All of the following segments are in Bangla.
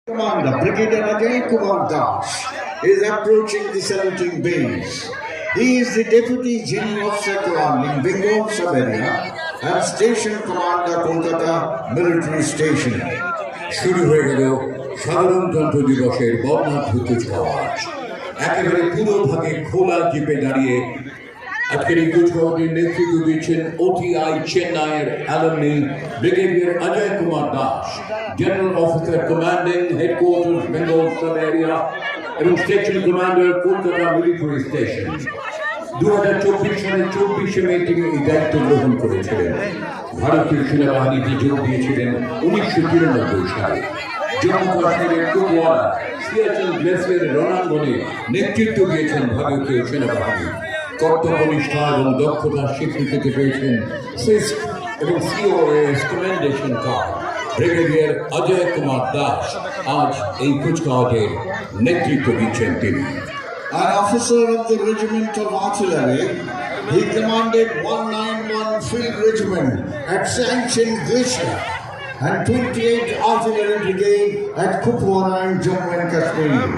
Commander Brigadier Ajay Kumar Das is approaching the saluting base. He is the Deputy General Officer commanding Bengal Sub-area and Station Commander Kolkata Military Station. শুরু হয়ে গেল সাধারণতন্ত্র দিবসের বর্ণাঢ্য কুচকাওয়াজ। একেবারে পুরো ভাগে খোলা জিপে দাঁড়িয়ে আজকের এই কুচকাওয়াজের নেতৃত্ব দিচ্ছেন ওটিআই চেন্নাইয়ের alumni brigadier Ajay Kumar Das, general officer commanding headquarters Bengal sub area এবং station commander Kolkata military station. 2024 সালের 24শে মে তিনি এই দায়িত্ব গ্রহণ করেছিলেন। ভারতীয় সেনাবাহিনীতে যোগ দিয়েছিলেন 1993 সালে। জম্মু কাশ্মীরের কুপওয়ারা সিয়াচেন গ্লেসিয়ারের রণাঙ্গনে নেতৃত্ব দিয়েছেন ভারতীয় সেনাবাহিনী। কর্তব্যনিষ্ঠা এবং দক্ষতার স্বীকৃতিতে পেয়েছেন সুইস এবং COS commendation card. Brigadier Ajay Kumar Das আজ এই কুচকাওয়াজের নেতৃত্ব দিচ্ছেন তিনি। An officer of the Regiment of Artillery, he commanded 191 Field Regiment at Sanchin Glacier and 28 Artillery Brigade at Kupwara in Jammu and Kashmir.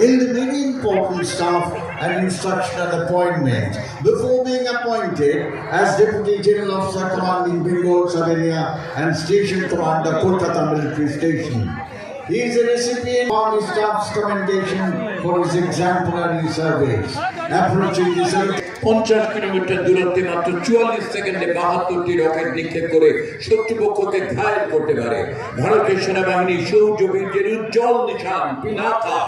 Held many important staff and instructional appointments before being appointed as Deputy General Officer commanding Bengal Sub-area and Station Commander Kolkata Military Station. He is a recipient of his staff's commendation for his exemplary service. Approaching the 50 kilometre দূরত্বে মাত্র 44 সেকেন্ডে 72টি রকেট নিক্ষেপ করে শত্রুপক্ষকে ঘায়েল করতে পারে ভারতীয় সেনাবাহিনীর শৌর্যবীর্যের উজ্জ্বল নিশান পিনাকা।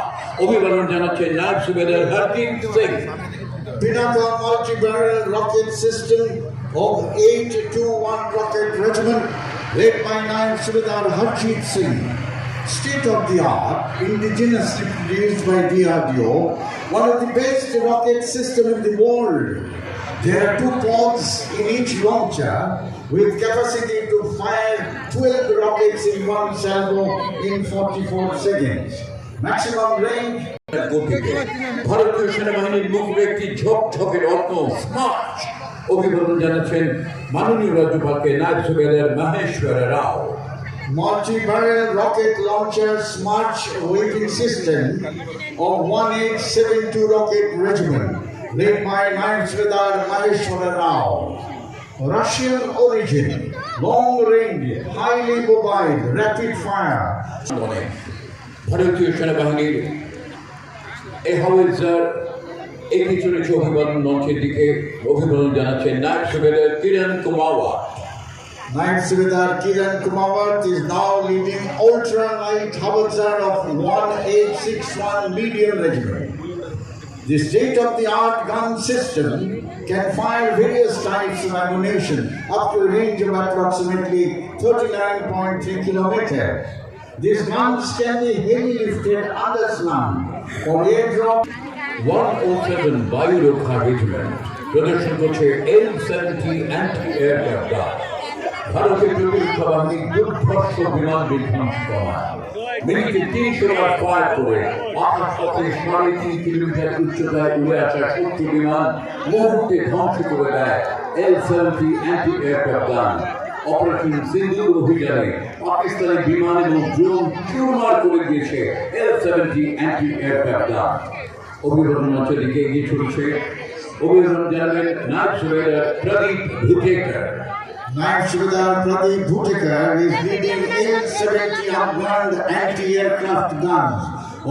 অভিবাদন জানাচ্ছেন নায়ব সুবেদার Hardeep Singh. Pinaka multi-barrel rocket system of 821 Rocket Regiment led by Naib Subedar Harjeet Singh. State-of-the-art, indigenously produced by DRDO, one of the best rocket systems in the world. There are 2 pods in each launcher with capacity to fire 12 rockets in one salvo in 44 seconds. Maximum range. ভারতীয় সেনাবাহিনীর মুখে একটি ঝকঝকে রত্ন স্মার্ট। অভিবাদন জানাচ্ছেন মাননীয় রাজ্যপালকে নায়ব সুবেদার মহেশ্বর রাও। Multi-barrel rocket launcher Smart Weighting System of 1872 Rocket Regiment, led by Naib Subedar Maheshwara Rao. Russian origin, long range, highly mobile, rapid fire. ভারতীয় সেনাবাহিনীর এই হাওয়াইজার এগিয়ে চলেছে অভিবাদন মঞ্চের দিকে। অভিবাদন জানাচ্ছেন নায়ব সুবেদার কিরণ কুমাওয়াত। Naib Subedar Kiran Kumawat is now leading ultra-light howitzer of 1861 Medium Regiment. The state-of-the-art gun system can fire various types of ammunition up to a range of approximately 39.3 kilometers. These guns can be heavily lifted underslung or airdrop. 107 বায়ুরক্ষা regiment প্রদর্শন করছে L-70 অ্যান্টি-এয়ারক্রাফট গান। ভারতের প্রতিরক্ষা বাহিনীর দুর্ধর্ষ বিমান বিধ্বংস করা মিনিটে 300 বার ফায়ার করে আকাশপথে 3.5 কিলোমিটার উচ্চতায় উড়ে আসা শত্রু বিমান মুহূর্তে ধ্বংস করে দেয় L-70 অ্যান্টি-এয়ারক্রাফট গান। অপারেশন সিন্দুর অভিযানে পাকিস্তানের বিমান এবং ড্রোন চুরমার করে দিয়েছে L-70 অ্যান্টি-এয়ারক্রাফট গান। অভিবাদন মঞ্চের দিকে এগিয়ে চলেছে। অভিবাদন জানাবেন নায়ব সুবেদার প্রদীপ ভুটেকর। Naib Subedar Pradeep Bhutekar is leading L-70 unmanned anti-aircraft guns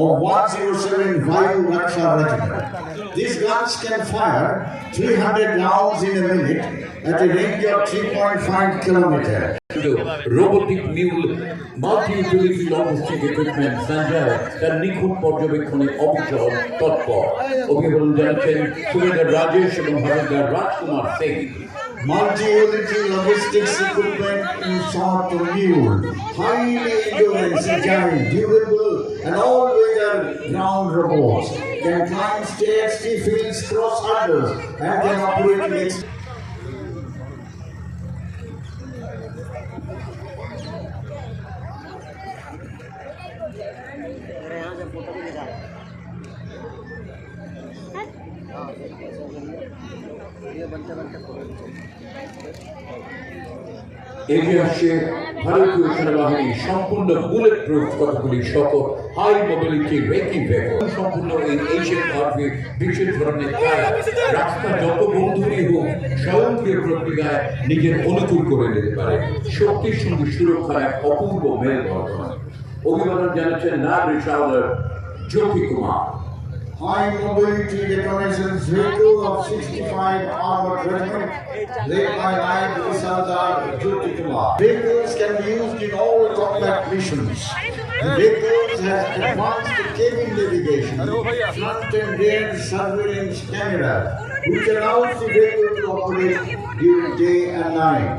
of 107 Vayu Raksha Regiment. These guns can fire 300 rounds in a minute at a range of 3.5 kilometers. Robotic mule multi-utility logistic equipment Sanjay তার নিখুঁত পর্যবেক্ষণে অবিচল তৎপর। অভিবাদন জানাচ্ছেন সুবেদার রাজেশ এবং হরদার রাজকুমার Singh. Multi-unity logistics equipment in short to mule, highly endurance, agile, durable, and all-weather ground robots can climb stairs, fields, cross hurdles, and can operate in এগিয়ে আসছে ভারতীয় সেনাবাহিনীর সম্পূর্ণ বুলেট প্রুফ কতগুলি সকল হাই মোবিলিটি রেকিং ভেহিকল। সম্পূর্ণ এই এশিয়ান আর্মি বিশেষ ধরনের কাজ রাস্তা যত বন্ধুরই হোক স্বয়ংক্রিয় প্রক্রিয়ায় নিজের অনুকূল করে নিতে পারে। শক্তির সঙ্গে সুরক্ষার এক অপূর্ব মেল বর্তমান। অভিবাদন জানাচ্ছেন নায়ব রিসাউলার জ্যোতি Kumar. High mobility reconnaissance vehicle of 65 Armored Regiment led by Naib Sardar Jyoti Kumar. Vehicles can be used in all combat missions. The vehicles have advanced cabin navigation, front and rear surveillance camera, which allows the vehicle to operate during day and night.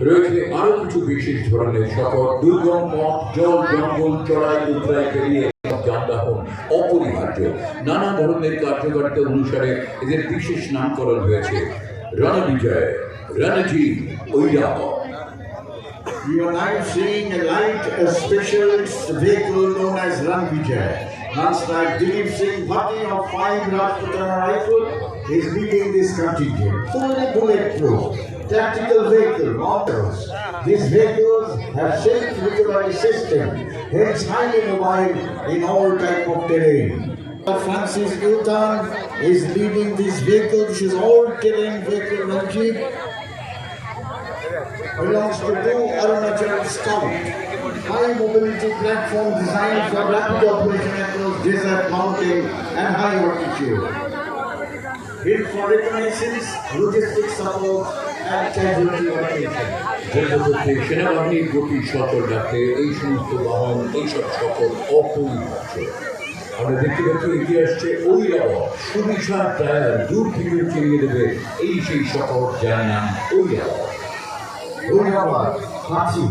রয়েছে আরো কিছু বিশেষ ধরনের সকল দুর্গম পথ, জল জঙ্গল চড়াই উতরাই পেরিয়ে যানবাহন অপরিহার্য। নানা ধরনের কার্যকারিতা অনুসারে এদের বিশেষ নামকরণ হয়েছে Ranbijay, Ranjit, Airavat. You are now seeing a light specialist vehicle known as Ranvijay. Lance Naik Dilip Singh Bhatti of 5 Rajputana Rifle is leading this contingent. Fully bulletproof, tactical vehicle models. These vehicles have self-recovery system, hence highly mobile in all type of terrain. Francis Newton is leading this vehicle. This is all-terrain vehicle Ranjit. Belongs to two Arunachal Scout. High mobility platform designed for rapid operation across desert, mountain and high altitude. Built for reconnaissance, logistics support and casualty operation. সেনাবাহিনীর গতি সচল রাখতে এই সমস্ত বাহন এইসব সকল অপরিহার্য। আমরা দেখতে পাচ্ছি এগিয়ে আসছে ঐরাবত, সুবিশাল টায়ার দূর থেকে চিনিয়ে দেবে এই সেই সকল যার নাম Airavat. Uriabad, Hathi,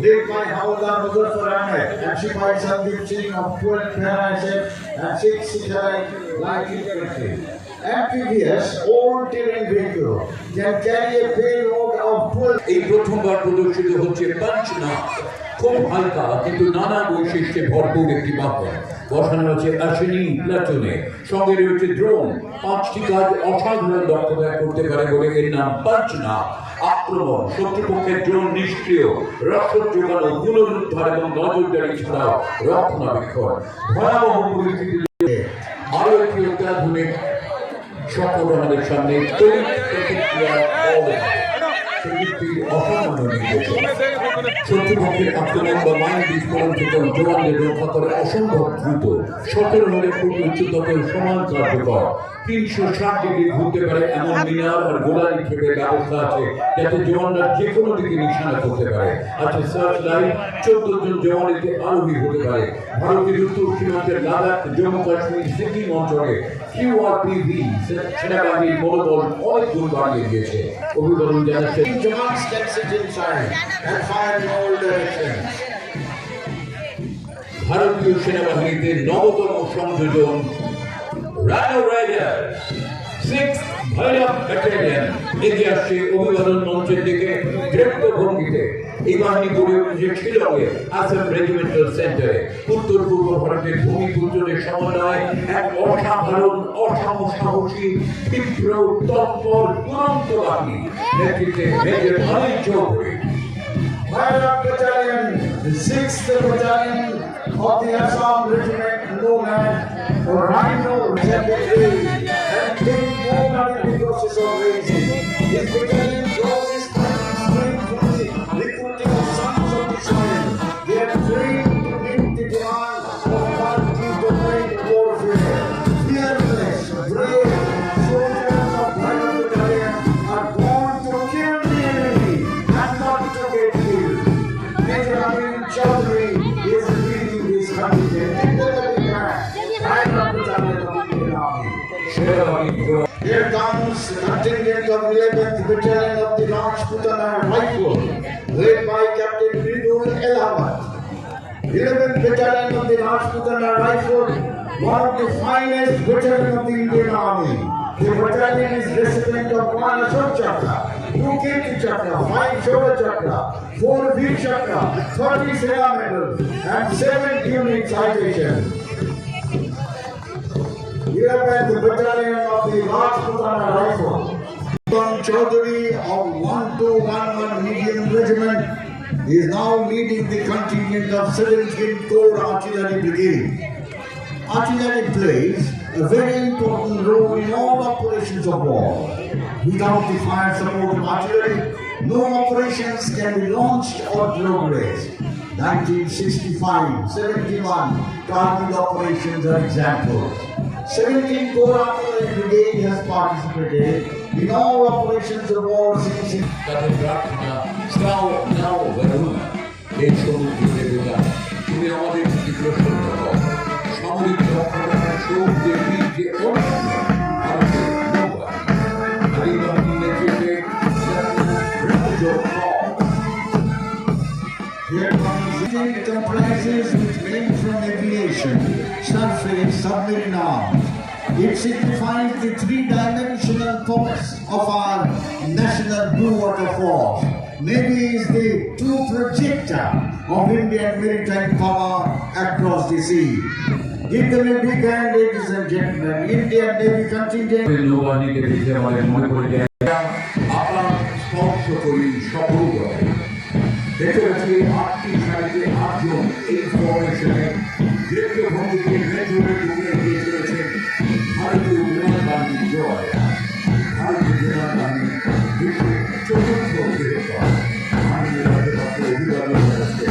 led by Hawaldar Muzaffar Ahmed and Sipai Sandeep Singh of 12 Para-SF and 6 Sikhai Light Infantry. Amphibious all-terrain vehicle can carry a payload of 12. এই প্রথমবার প্রদর্শিত হচ্ছে পাঞ্চনা, খুব হালকা কিন্তু নানা বৈশিষ্ট্যে ভরপুর একটি বাহন। বসানো আছে আশ্বিনী প্লাটুনে, সঙ্গে রয়েছে ড্রোন। 5টি কাজ অসাধারণ দক্ষতায় করতে পারে বলে এর নাম পাঞ্চনা। আক্রমণ, শত্রুপক্ষের ড্রোন নিষ্ক্রিয়, রসদ যোগানো, পুনরুদ্ধার এবং নজরদারি ছাড়াও রক্ষণাবেক্ষণ। ভয়াবহ পরিস্থিতিতে আরো একটি অত্যাধুনিক সকল আমাদের সামনে তড়িৎ প্রতিক্রিয়া শত্রুপক্ষের আক্রমণ বা মাইন বিস্ফোরণ থেকে জওয়ানদের রক্ষা করে অসম্ভব দ্রুত, 17 হলে খুব উচ্চতর সমান কার্যকর। 360 ডিগ্রি ঘুরতে পারে এমন মিনার আর গোলা নিক্ষেপের ব্যবস্থা আছে যাতে জওয়ানরা যে কোনো দিকে নিশানা করতে পারে। আছে সার্চ লাইট, 14 জন জওয়ান এতে আরোহী হতে পারে। ভারতের উত্তর সীমান্তের লাদাখ, জম্মু কাশ্মীর, সিকিম অঞ্চলে QRPV সেনাবাহিনীর মনোবল অনেক গুণ বাড়িয়ে দিয়েছে। অভিবাদন জানাচ্ছে Jawans can sit inside and fire in all directions. ভারতীয় সেনাবাহিনীতে নবতম সংযোজন রানো রাইডার 6th ভৈরব ব্যাটালিয়ন এগিয়ে আসছে অভিবাদন মঞ্চের দিকে দৃপ্ত ভঙ্গিতে। এই বাহিনী গড়ে উঠেছে শিলংয়ে আসাম রেজিমেন্টাল সেন্টারে। উত্তর পূর্ব ভারতের ভূমিপুত্রদের সমন্বয়ে এক অসাধারণ, অসাহসী, তীব্র, তৎপর, দুরন্ত বাহিনী। নেতৃত্বে major Anil Chowdhury. Bhairab Battalion, the 6th Battalion of the Assam Regiment known as Rhino Secretary and been formed in the process of raising. This battalion draws its strength from the recruiting of sons of the soil. They are trained to meet the demand of multi-domain warfare. Fearless, brave soldiers of Bhairab Battalion are born to kill the enemy and not to get killed. Major Anil Chaudhary is leading this contingent. Here comes the contingent of 11th Battalion of the Rajputana Rifle, led by Captain Ridul Elamat. 11th Battalion of the Rajputana Rifle, one of the finest battalion of the Indian Army. The battalion is recipient of 1 Ashok Chakra, 2 Kirti Chakra, 5 Shola Chakra, 4 Veer Chakra, 30 Seva medals, and 7 unit citations. 11th Battalion of the the Rajputana Rifle. Chaudhary of 1211 Medium Regiment is now leading the contingent of 17th Corps Artillery Brigade. Artillery plays a very important role in all operations of war. Without the fire support of artillery, no operations can be launched or progressed. 1965, 71 Kargil operations are examples. 17th Corps Artillery Brigade has participated in all operations of war since তাদের প্রার্থনা স্নাও নাও বেরোনা এই সমুদ্র দেবতা তুমি আমাদের প্রতি প্রসন্ন হও সামরিক দক্ষতার শোক যে বীর যে অনন্য ভারতের নৌবাহিনী এই বাহিনীর নেতৃত্বে Here comes comprises which range from aviation, surface, submarine arms. It signifies the three-dimensional thoughts of our national blue water force. Navy is the true projector of Indian maritime power across the sea. Give them a big hand, ladies and gentlemen. Indian Navy contingent. নৌবাহিনীকে দেখে আমাদের মনে পড়ে যায় আপনার স্পর্শ করি সফল করে দেখতে পাচ্ছি 8টি সারিতে 8 জন এই ফরমেশনে দীর্ঘ ভঙ্গিতে মেজরে ঢুকে গিয়ে চলেছেন ভারতীয় বিমান বাহিনীর জয় ভারতীয় বিমান বাহিনী বিশ্বের চতুর্থ বৃহত্তম মাননীয় রাজ্যপাল অভিবাদন জানাচ্ছে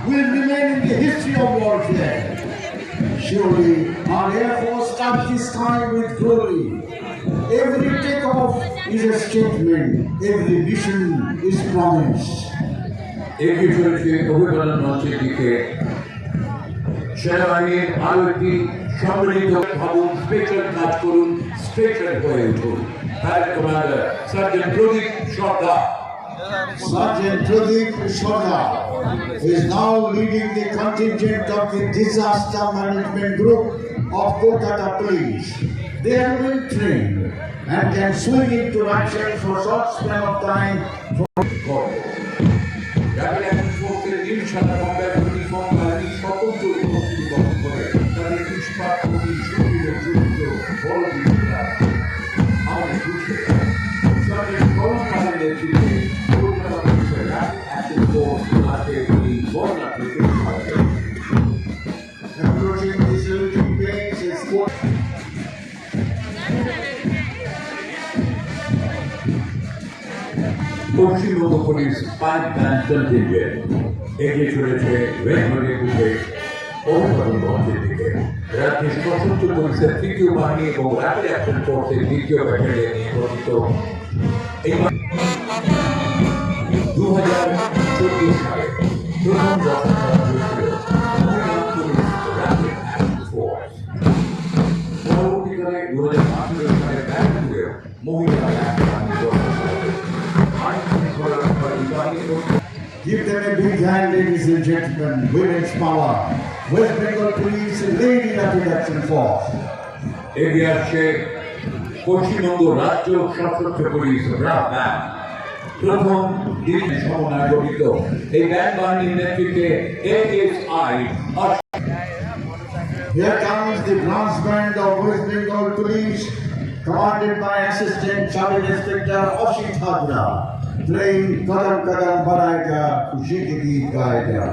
Will remain in the history of warfare. Surely, our Air Force touched the sky with glory. Every takeoff is a statement. Every mission is promise. এগিয়ে চলেছে অভিবাদন মঞ্চের দিকে সেনাবাহিনীর আরো একটি সম্মিলিত ভাবুন স্পেশাল কাজ করুন স্পেশাল হয়ে উঠুন parade commander sergeant Pradip Sardar Sergeant Pradeep Sharda is now leading the contingent of the Disaster Management Group of Kolkata Police. They are well trained and can swing into action for short span of time. Rapid Action Force's Nilshana Combat Uniform বাহিনী স্বতন্ত্র উপস্থিতি গঠন করে তাদের ইস্পাত প্রতি শক্তির যুক্ত বড় বিরোধিতা আমাদের বুঝতে সার্জেন্ট করণ পালের নেতৃত্বে কলকাতা পুলিশের র্যাপিড অ্যাকশন ফোর্স আজকে এই বর্ণাঢ্য শৃঙ্খলা Approaching the saluting base is Paschimbanga police 5 band contingent এগিয়ে চলেছে রেলওয়ে বুকে অভিবাদন মঞ্চের দিকে রাজ্যের সশস্ত্র পুলিশের তৃতীয় বাহিনী এবং র্যাপিড অ্যাকশন ফোর্সের দ্বিতীয় ব্যাটালিয়ন নিয়ে গঠিত এই 2014 সালে প্রথম গঠন করা হয়েছিল মহিলা পুলিশ র্যাপিড অ্যাকশন ফোর্স পরবর্তীকালে 2015 সালে ব্যাঙ্গালোরেও মহিলা র্যাপিড বাহিনী গঠন করা হয়েছে Give them a big hand, ladies and gentlemen. Women's power. West Bengal Police Lady Rapid Action Force. এগিয়ে আসছে পশ্চিমবঙ্গ রাজ্য সশস্ত্র পুলিশ ব্যান্ড প্রথম দিন সমন্বয় গঠিত এই ব্যান্ড বাহিনীর নেতৃত্বে ASI Here comes the brass band of West Bengal Police, commanded by Assistant Sub Inspector Ashit Hadra, playing Kadam Kadam Badayega, Khushi Ke Geet Gayega.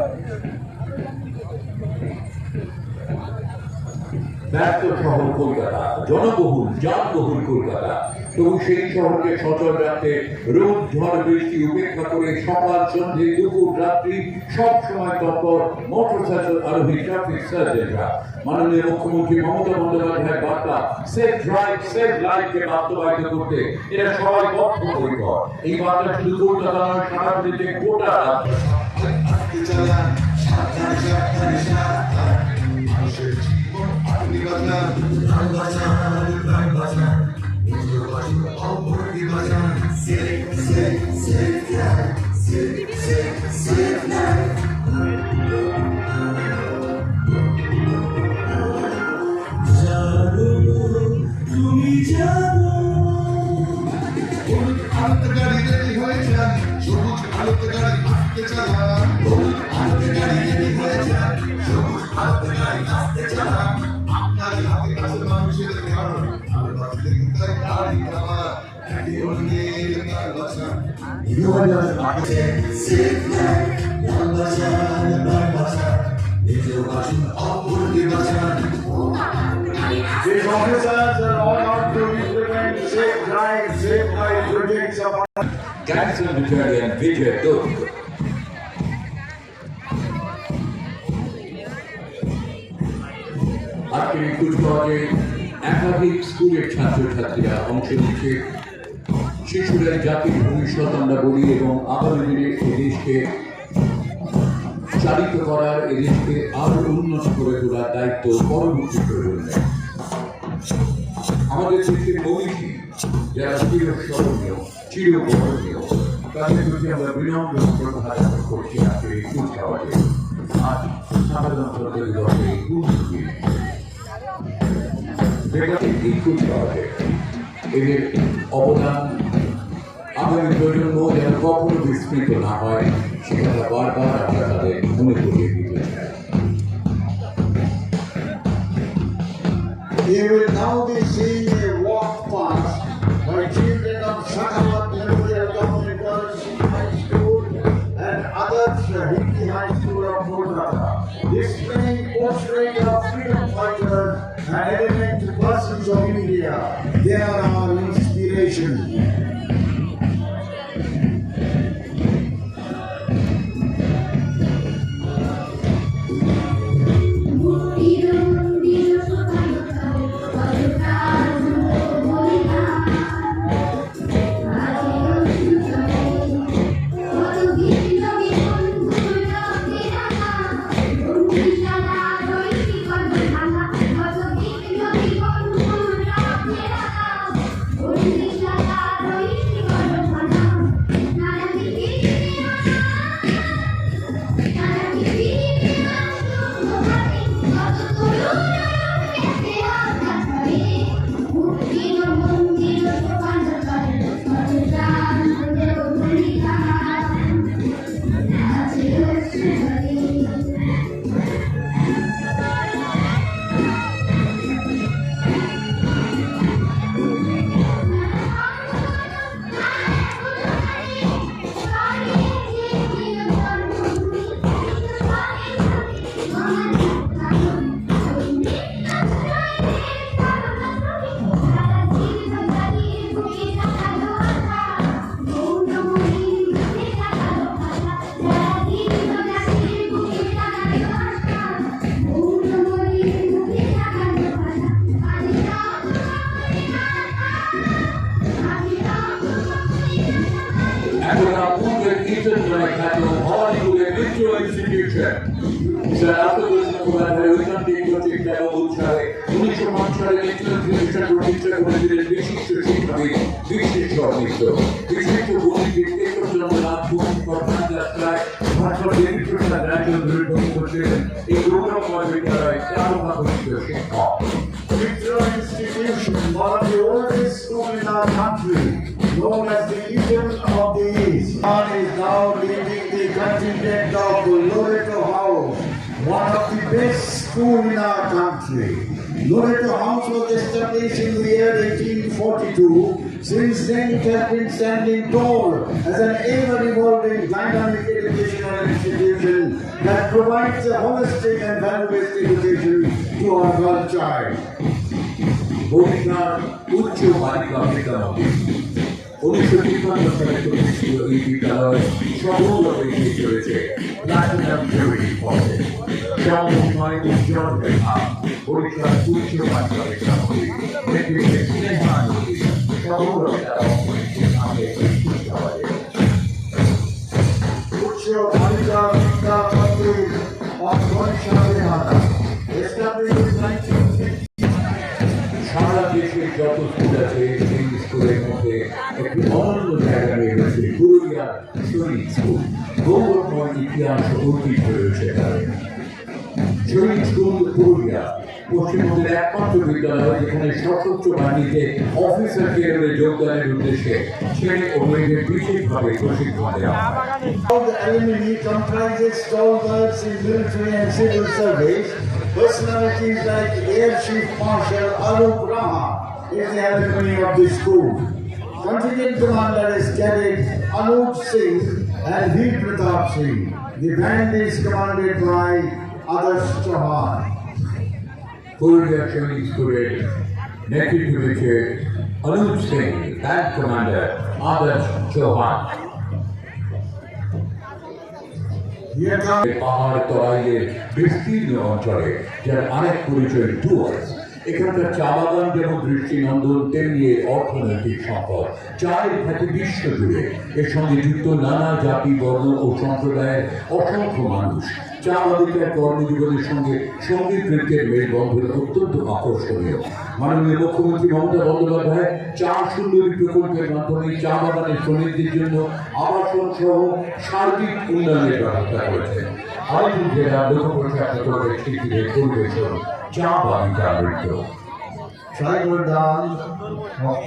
ব্যস্ত শহর কলকাতা জনবহুল যানবহুল কলকাতা তবু সেই শহরকে সচল রাখতে রোদ ঝড় বৃষ্টি উপেক্ষা করে সকাল সন্ধে দুপুর রাত্রি সব সময় তৎপর মোটরসাইকেল আরোহী ট্রাফিক সার্জেন্টরা মাননীয় মুখ্যমন্ত্রী মমতা বন্দ্যোপাধ্যায়ের বার্তা সেফ ড্রাইভ সেফ লাইফকে বাস্তবায়িত করতে এরা সবাই বদ্ধপরিকর এই বার্তা শুধু কলকাতা নয় সারা দেশে গোটা আলোতে গাড়ি রেডি হয়েছেন সবুজ আলোতে গাড়ি আসতে These officers are all out to implement safe drive, safe ride projects of Garrison Battalion Vijay Durg. আজকের এই কুচকাওয়াজে একাধিক স্কুলের ছাত্রছাত্রীরা অংশ নিচ্ছে। শিশুরা জাতির ভবিষ্যৎ আমরা বলি এবং আগামী দিনে এই দেশকে চালিত করার, এই দেশকে আরো উন্নত করে তোলার দায়িত্ব পরবর্তী প্রজন্মের। আমাদের দেশের মনীষী যারা চিরস্মরণীয়, চিরবরণীয়, তাদের প্রতি আমরা বিনম্র শ্রদ্ধা জ্ঞাপন করছি আজকের এই কুচকাওয়াজে। আজ সাধারণতন্ত্র দিবসে এই গুরুত্বপূর্ণ এই কুচকাওয়াজে এদের অবদান আগামী প্রজন্ম যেন কখনো বিস্মৃত না হয় সেটা বারবার আমরা তাদের মনে করিয়ে দিতে চাই। You will now be seeing a walk past by children of Shakavat Memorial Government Girls High School and others Hindi High School of Kolkata, displaying portrait of freedom fighters and eminent persons of India. They are our inspiration. Institution, one of the oldest schools in our country, known as the Eden of the East. One is now leading the contingent of Loreto House, one of the best schools in our country. Loreto House was established in the year 1842. Since then, it has been standing tall as an ever-evolving dynamic educational institution that provides a holistic and value-based education to our girl child. Barishal উচ্চ বালিকা বিদ্যালয় 1953 সালে প্রতিষ্ঠিত এই বিদ্যালয় সফলভাবে এগিয়ে চলেছে প্লাটিনাম জুবিলি পথে। সমন্বয় উজ্জ্বল রেখা বরিশাল উচ্চ বালিকা বিদ্যালয় নেতৃত্বে স্নেহানন্দী সফলভাবে তারা অপরিচিত আমাদের এই কুচকাওয়াজে। উচ্চ বালিকা বিদ্যা মন্দির of Bharat, established in 1950. সারা দেশের যত স্কুল আছে সেই স্কুলের মধ্যে একটি অনন্য জায়গা রয়েছে পুরুলিয়া শহীদ স্কুল। গৌরবময় ইতিহাস ঐতিহ্য রয়েছে তাদের। শহীদ স্কুল পুরুলিয়া পশ্চিমবঙ্গের একমাত্র বিদ্যালয় যেখানে সশস্ত্র বাহিনীতে অফিসার কেরিয়ারে যোগদানের উদ্দেশ্যে ছেলে ও মেয়েদের বিশেষভাবে প্রশিক্ষণ দেওয়া হয়। All the alumni comprises stalwarts in military and civil service. Personalities like Air Chief Marshal Arup Raha is the alumni of this school. Contingent commander is Cadet Anup Singh and Veer Pratap Singh. The band is commanded by Adarsh Chauhan. Full reaction স্কুলের নেতৃত্ব দিচ্ছে অনুপ সিং, ব্যান্ড কমান্ডার আদর্শ চৌহান। Here comes পাহাড় তরাইয়ের বিস্তীর্ণ অঞ্চলে যার আরেক পরিচয় ডুয়ার্স। এখানকার চা বাগান যেমন দৃষ্টিনন্দন, তেমনি এর অর্থনৈতিক সম্পদ। চায়ের খ্যাতি বিশ্ব জুড়ে। এর সঙ্গে যুক্ত নানা জাতি, বর্ণ ও সম্প্রদায়ের অসংখ্য মানুষ। চা বাগিচার কর্মজীবনের সঙ্গে সঙ্গীত নৃত্যের মেলবন্ধন অত্যন্ত আকর্ষণীয়। মাননীয় মুখ্যমন্ত্রী মমতা বন্দ্যোপাধ্যায় চা সুন্দরী প্রকল্পের মাধ্যমে চা বাগানের শ্রমিকদের জন্য আবাসন সহ সার্বিক উন্নয়নের ব্যবস্থা করেছেন। আরেকটি জেলা লোকপ্রশাসকের শিল্পীদের পরিবেশন চা বাগিচা নৃত্য। tribal dance of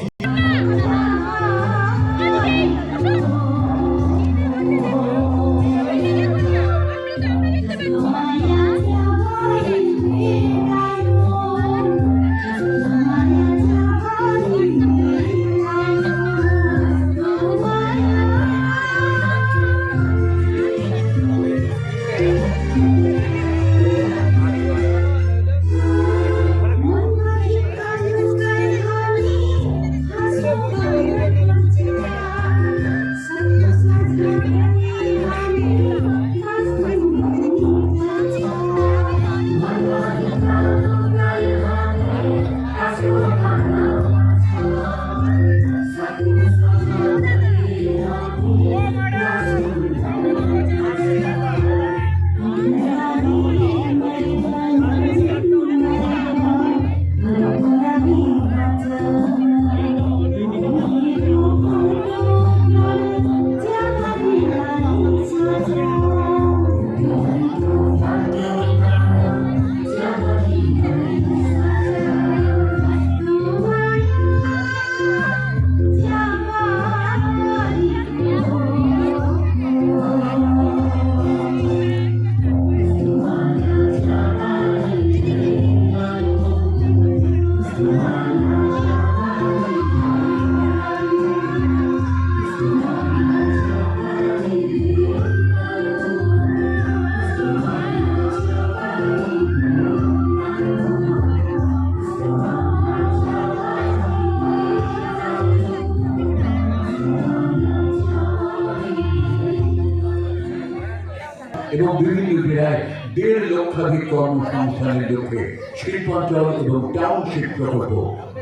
এবং বিভিন্ন জেলায় 1.5 লক্ষাধিক কর্মসংস্থানের লক্ষ্যে শিল্পাঞ্চল এবং টাউনশিপ প্রকল্প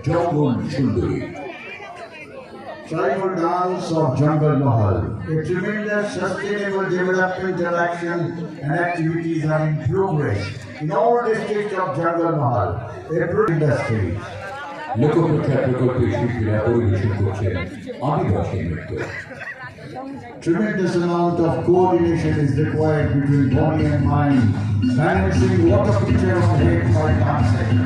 জঙ্গল সুন্দরী। tribal dance of Jungle Mahal. A tremendous sustainable developmental action and activities are in progress in all districts of Jungle Mahal. A industry. লোকপ্রচার প্রকল্পের শিল্পীরা পরিবেশন করছেন আদিবাসী নৃত্য। Tremendous amount of coordination is required between body and mind. Balancing what a picture of head for dancing.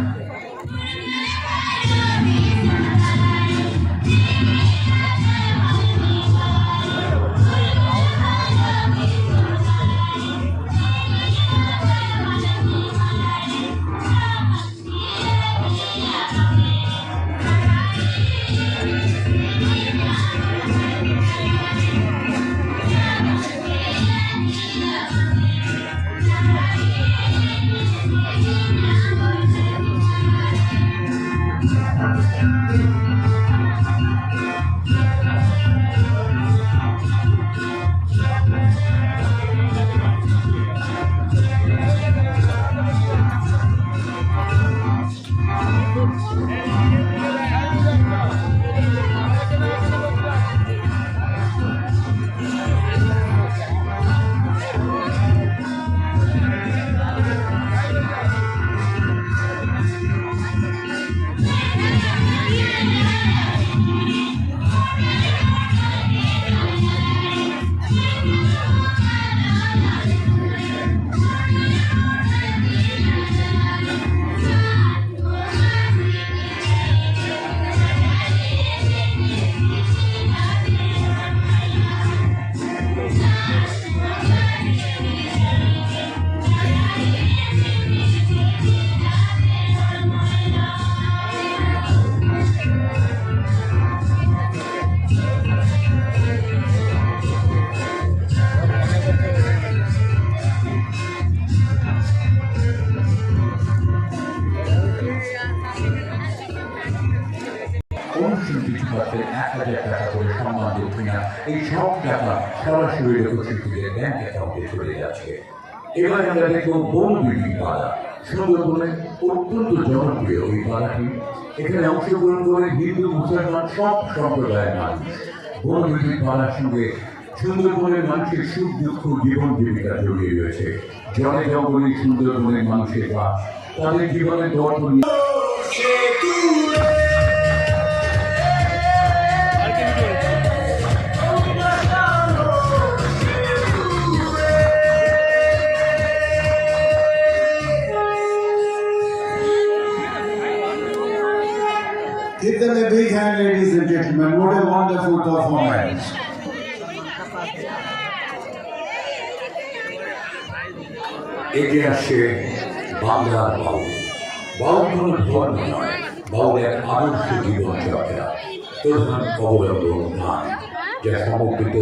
10,000 টাকা করে সম্মান দক্ষিণা, এই সব টাকা সরাসরি লোকশিল্পীদের ব্যাংক অ্যাকাউন্টে চলে যাচ্ছে। এবার আমরা দেখব বনবিবি পাড়া। সুন্দরবনে অত্যন্ত জনপ্রিয় এই পাড়াটি। এখানে অংশগ্রহণ করে হিন্দু মুসলমান সব সম্প্রদায়ের মানুষ। বনবিবি পাড়ার সঙ্গে সুন্দরবনের মানুষের সুখ দুঃখ জীবন জীবিকা জড়িয়ে রয়েছে। জলে জঙ্গলে সুন্দরবনের মানুষের বাস, তাদের জীবনের গল্প নিয়ে Give them a big hand, ladies and gentlemen. What a wonderful performance. এগিয়ে আসছে বাংলার বাউল। বাউল কোনো ধর্ম নয়, বাউল এক আদর্শ জীবনযাত্রা, প্রধান অবলম্বন গান, যা সমর্পিত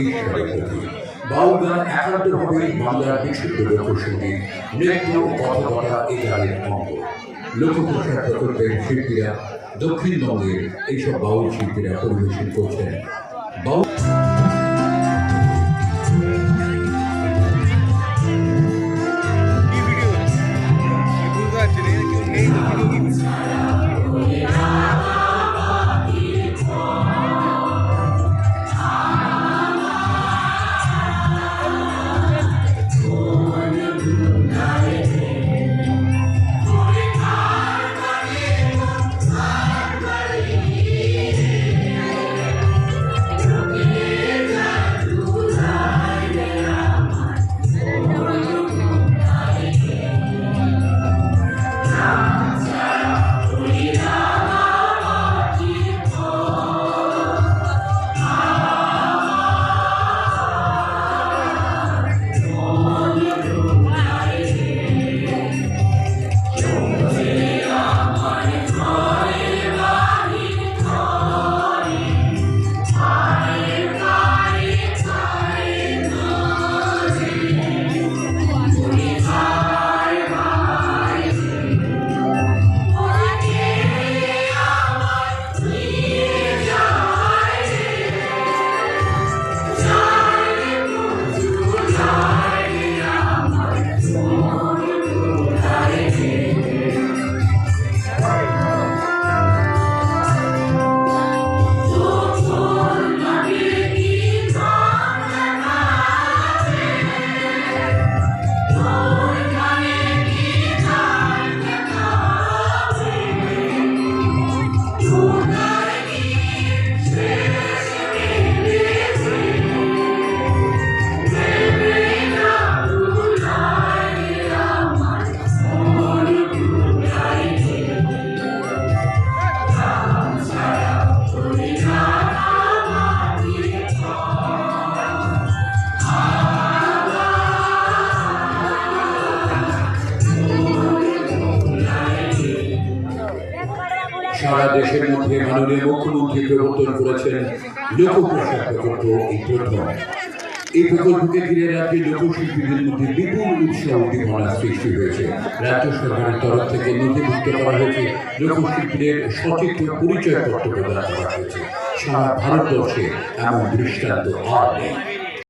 ঈশ্বরের প্রতি। বাউল গান একান্তভাবেই বাংলার বিশুদ্ধ লোকসঙ্গীত, নৃত্য ও কথাবার্তা এই গানের অঙ্গ। লোকপ্রসার প্রকল্পের শিল্পীরা, দক্ষিণবঙ্গের এইসব বাউল শিল্পীরা পরিবেশন করছেন বাউল। সারা দেশের মধ্যে মাননীয় মুখ্যমন্ত্রী প্রবর্তন করেছেন লোকপ্রসার প্রকল্প। এই প্রকল্পকে ঘিরে রাজ্যের লোকশিল্পীদের মধ্যে বিপুল উৎসাহ উদ্দীপনা সৃষ্টি হয়েছে। রাজ্য সরকারের তরফ থেকে নথিভুক্ত করা হয়েছে, লোকশিল্পীদের সচিত্র পরিচয়পত্র প্রদান করা হয়েছে। সারা ভারতবর্ষে এমন দৃষ্টান্ত আর নেই।